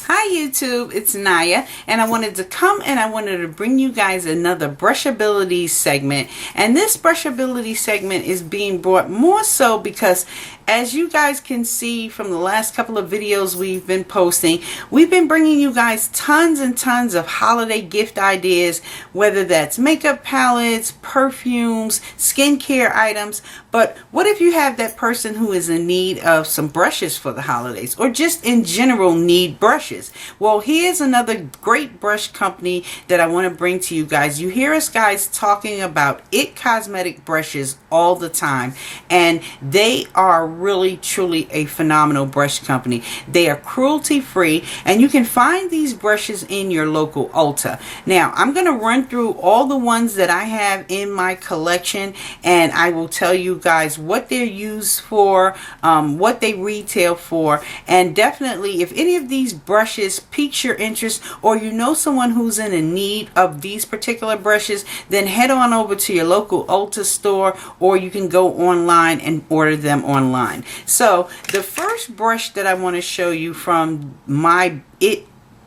Hi YouTube, it's Naya, and I wanted to come and I wanted to bring you guys another brushability segment. And this brushability segment is being brought more so because, as you guys can see from the last couple of videos we've been posting, we've been bringing you guys tons and tons of holiday gift ideas, whether that's makeup palettes, perfumes, skincare items. But what if you have that person who is in need of some brushes for the holidays, or just in general need brushes? Well, here's another great brush company that I want to bring to you guys. You hear us guys talking about Cosmetic brushes all the time, and they are really truly a phenomenal brush company. They are cruelty free, and you can find these brushes in your local Ulta. Now I'm going to run through all the ones that I have in my collection, and I will tell you guys what they're used for, what they retail for, and definitely if any of these brushes piques your interest, or you know someone who's in need of these particular brushes, then head on over to your local Ulta store, or you can go online and order them online. So the first brush that I want to show you from my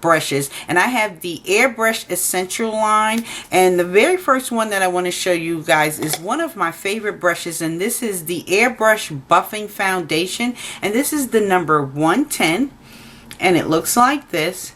brushes, and I have the Airbrush Essential line, and the very first one that I want to show you guys is one of my favorite brushes, and this is the Airbrush Buffing Foundation, and this is the number 110, and it looks like this.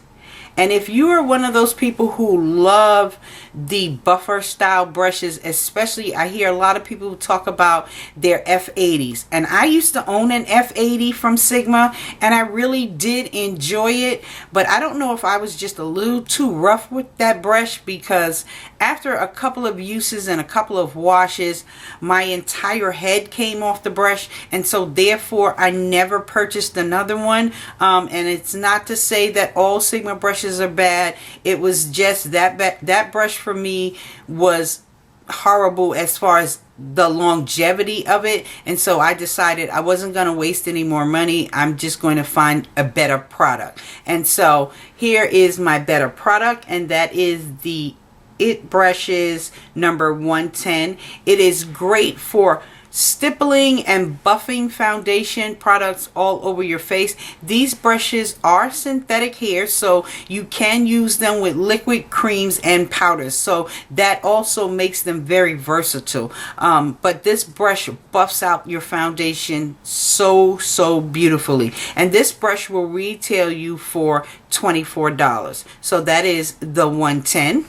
And if you are one of those people who love the buffer style brushes, especially, I hear a lot of people talk about their F80s, and I used to own an F80 from Sigma, and I really did enjoy it, but I don't know if I was just a little too rough with that brush, because after a couple of uses and a couple of washes, my entire head came off the brush, and so therefore I never purchased another one. And it's not to say that all Sigma brushes are bad. It was just that brush for me was horrible as far as the longevity of it, and so I decided I wasn't going to waste any more money. I'm just going to find a better product, and so here is my better product, and that is the It Brushes number 110. It is great for stippling and buffing foundation products all over your face. These brushes are synthetic hair, so you can use them with liquid creams and powders, so that also makes them very versatile. But this brush buffs out your foundation so beautifully, and this brush will retail you for $24. So that is the 110.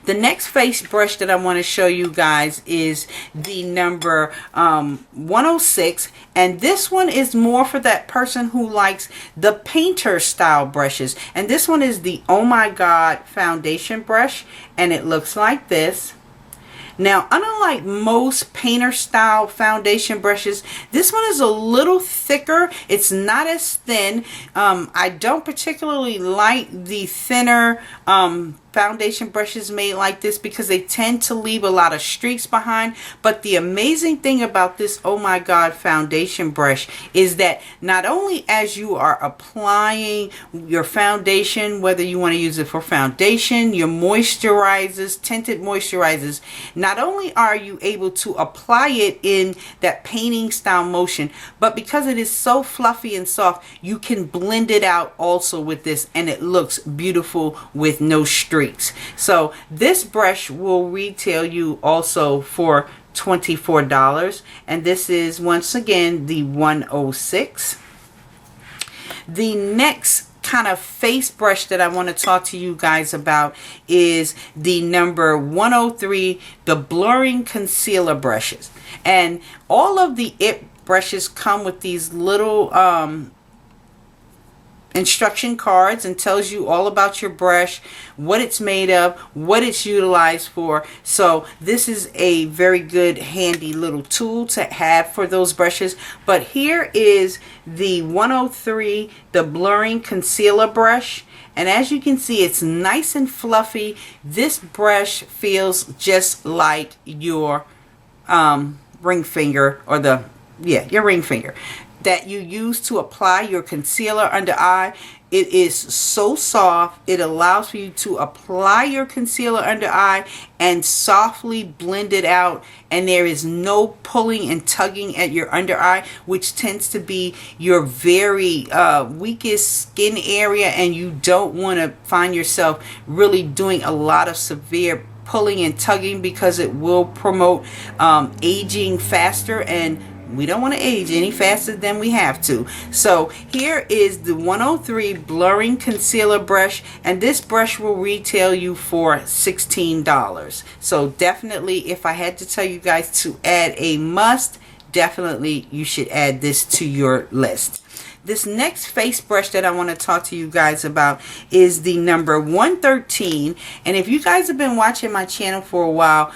The next face brush that I want to show you guys is the number 106, and this one is more for that person who likes the painter style brushes, and this one is the Oh My God foundation brush, and it looks like this. Now, unlike most painter style foundation brushes, this one is a little thicker. It's not as thin. I don't particularly like the thinner foundation brushes made like this because they tend to leave a lot of streaks behind. But the amazing thing about this Oh My God foundation brush is that not only as you are applying your foundation, whether you want to use it for foundation, your moisturizers, tinted moisturizers, not only are you able to apply it in that painting style motion, but because it is so fluffy and soft, you can blend it out also with this, and it looks beautiful with no streaks. So this brush will retail you also for $24, and this is once again the 106. The next kind of face brush that I want to talk to you guys about is the number 103, the blurring concealer brushes. And all of the It brushes come with these little instruction cards, and tells you all about your brush, what it's made of, what it's utilized for. So this is a very good handy little tool to have for those brushes. But here is the 103, the blurring concealer brush, and as you can see, it's nice and fluffy. This brush feels just like your ring finger, or your ring finger. that you use to apply your concealer under eye. It is so soft. It allows for you to apply your concealer under eye and softly blend it out. And there is no pulling and tugging at your under eye, which tends to be your very weakest skin area. And you don't want to find yourself really doing a lot of severe pulling and tugging, because it will promote aging faster, and we don't want to age any faster than we have to. So here is the 103 blurring concealer brush, and this brush will retail you for $16. So definitely, if I had to tell you guys to add a must, definitely you should add this to your list. This next face brush that I want to talk to you guys about is the number 113. And if you guys have been watching my channel for a while,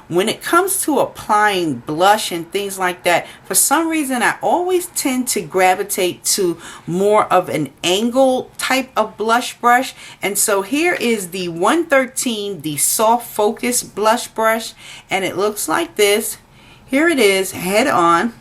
when it comes to applying blush and things like that, for some reason I always tend to gravitate to more of an angle type of blush brush. And so here is the 113, the soft focus blush brush, and it looks like this. Here it is, head on,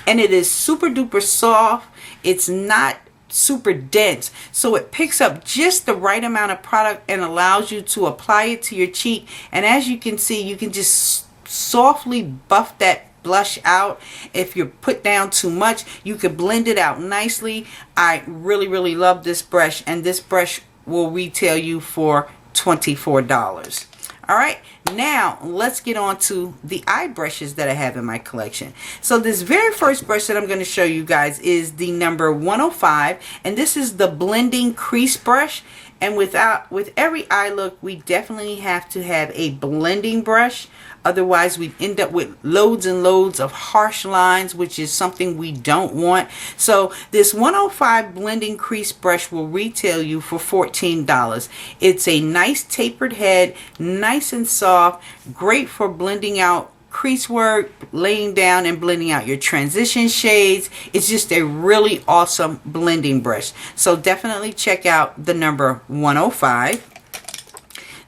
and it is super duper soft. It's not super dense, so it picks up just the right amount of product and allows you to apply it to your cheek. And as you can see, you can just softly buff that blush out. If you're put down too much, you could blend it out nicely. I really love this brush, and this brush will retail you for $24. Alright, now let's get on to the eye brushes that I have in my collection. So this very first brush that I'm going to show you guys is the number 105, and this is the blending crease brush. And with every eye look, we definitely have to have a blending brush. Otherwise, we end up with loads and loads of harsh lines, which is something we don't want. So this 105 blending crease brush will retail you for $14. It's a nice tapered head, nice and soft, great for blending out crease work, laying down and blending out your transition shades. It's just a really awesome blending brush. So definitely check out the number 105.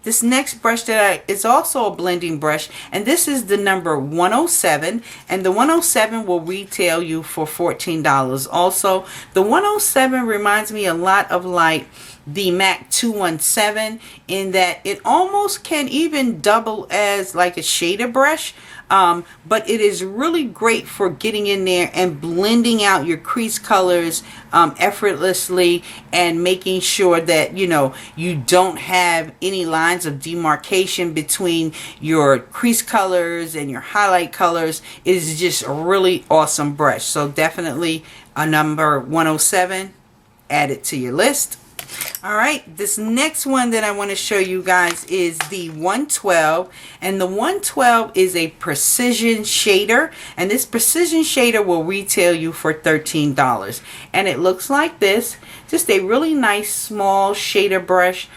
This next brush is also a blending brush, and this is the number 107, and the 107 will retail you for $14 also. The 107 reminds me a lot of like the MAC 217 in that it almost can even double as like a shader brush. But it is really great for getting in there and blending out your crease colors effortlessly, and making sure that you don't have any lines of demarcation between your crease colors and your highlight colors. It is just a really awesome brush. So definitely a number 107, add it to your list. Alright, this next one that I want to show you guys is the 112, and the 112 is a precision shader, and this precision shader will retail you for $13. And it looks like this, just a really nice small shader brush,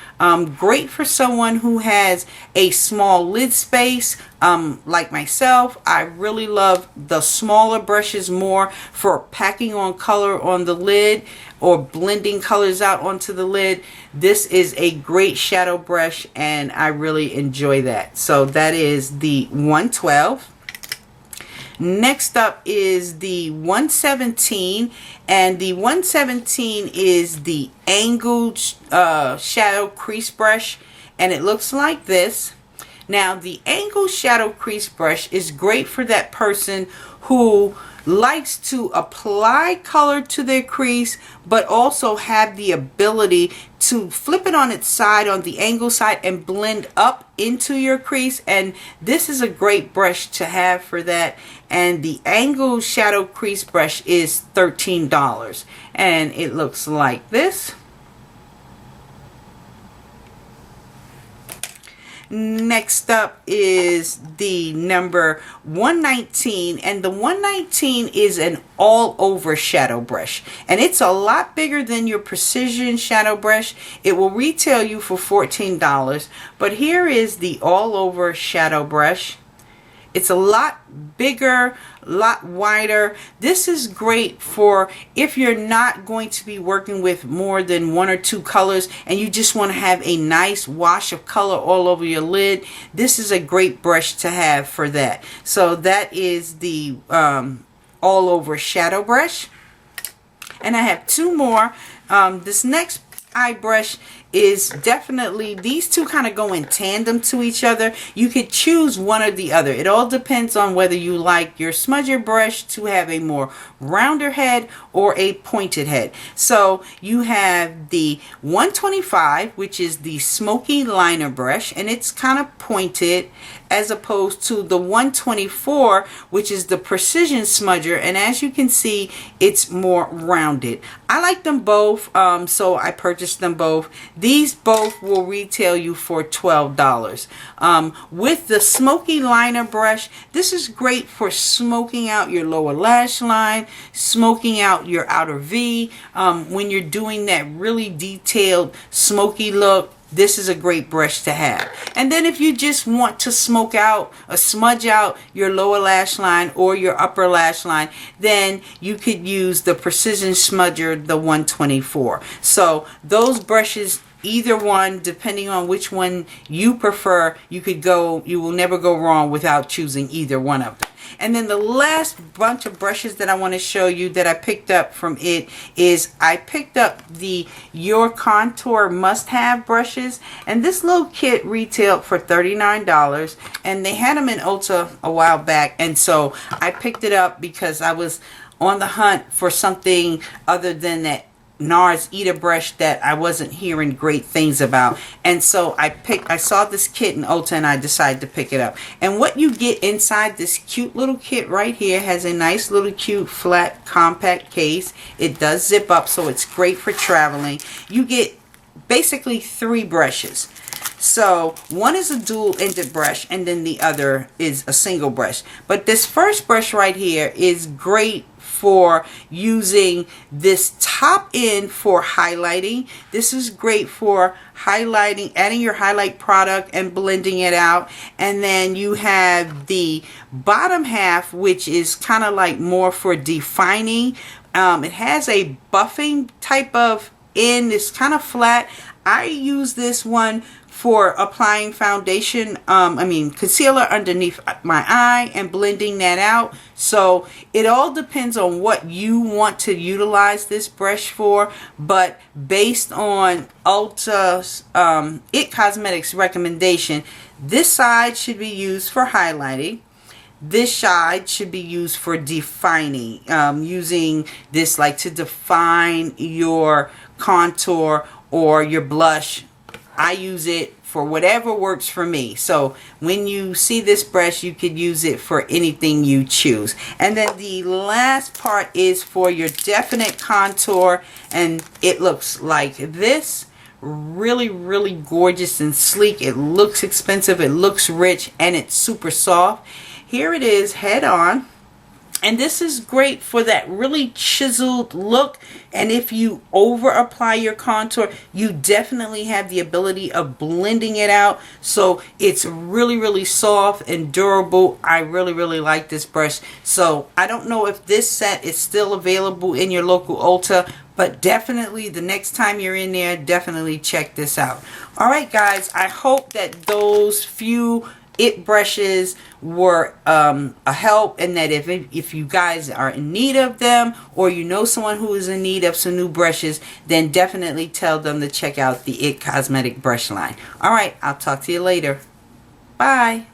great for someone who has a small lid space. Like myself, I really love the smaller brushes more for packing on color on the lid or blending colors out onto the lid. This is a great shadow brush, and I really enjoy that. So that is the 112. Next up is the 117, and the 117 is the angled shadow crease brush, and it looks like this. Now the angled shadow crease brush is great for that person who likes to apply color to their crease, but also have the ability to flip it on its side, on the angle side, and blend up into your crease. And this is a great brush to have for that. And the angled shadow crease brush is $13, and it looks like this. Next up is the number 119, and the 119 is an all over shadow brush, and it's a lot bigger than your precision shadow brush. It will retail you for $14, but here is the all over shadow brush. It's a lot bigger, a lot wider. This is great for if you're not going to be working with more than one or two colors and you just want to have a nice wash of color all over your lid. This is a great brush to have for that. So that is the all over shadow brush. And I have two more. This next eye brush is definitely, these two kind of go in tandem to each other. You could choose one or the other. It all depends on whether you like your smudger brush to have a more rounder head or a pointed head. So you have the 125, which is the Smokey liner brush, and it's kind of pointed, as opposed to the 124, which is the precision smudger, and as you can see, it's more rounded. I like them both, so I purchased them both. These both will retail you for $12. With the Smokey liner brush, this is great for smoking out your lower lash line, smoking out your outer V. When you're doing that really detailed smoky look, this is a great brush to have. And then if you just want to smoke out or smudge out your lower lash line or your upper lash line, then you could use the Precision Smudger, the 124. So those brushes, either one, depending on which one you prefer, you will never go wrong without choosing either one of them. And then the last bunch of brushes that I want to show you that I picked up from it is I picked up the Your Contour Must-Have brushes, and this little kit retailed for $39, and they had them in Ulta a while back, and so I picked it up because I was on the hunt for something other than that NARS Eater brush that I wasn't hearing great things about, and so I saw this kit in Ulta and I decided to pick it up. And what you get inside this cute little kit right here has a nice little cute flat compact case. It does zip up, so it's great for traveling. You get basically 3 brushes. So one is a dual-ended brush and then the other is a single brush. But this first brush right here is great for using this top end for highlighting. This is great for highlighting, adding your highlight product and blending it out. And then you have the bottom half, which is kind of like more for defining. It has a buffing type of end. It's kind of flat. I use this one for applying foundation, concealer underneath my eye and blending that out. So it all depends on what you want to utilize this brush for, but based on Ulta's It Cosmetics recommendation, this side should be used for highlighting. This side should be used for defining, using this like to define your contour or your blush. I use it for whatever works for me. So when you see this brush, you could use it for anything you choose. And then the last part is for your definite contour, and it looks like this. Really, really gorgeous and sleek. It looks expensive, it looks rich, and it's super soft. Here it is head on. And this is great for that really chiseled look. And if you over apply your contour, you definitely have the ability of blending it out. So it's really, really soft and durable. I really, really like this brush. So I don't know if this set is still available in your local Ulta, but definitely the next time you're in there, definitely check this out. All right, guys, I hope that those few It brushes were a help, and that if you guys are in need of them, or you know someone who is in need of some new brushes, then definitely tell them to check out the It Cosmetic brush line. All right, I'll talk to you later. Bye.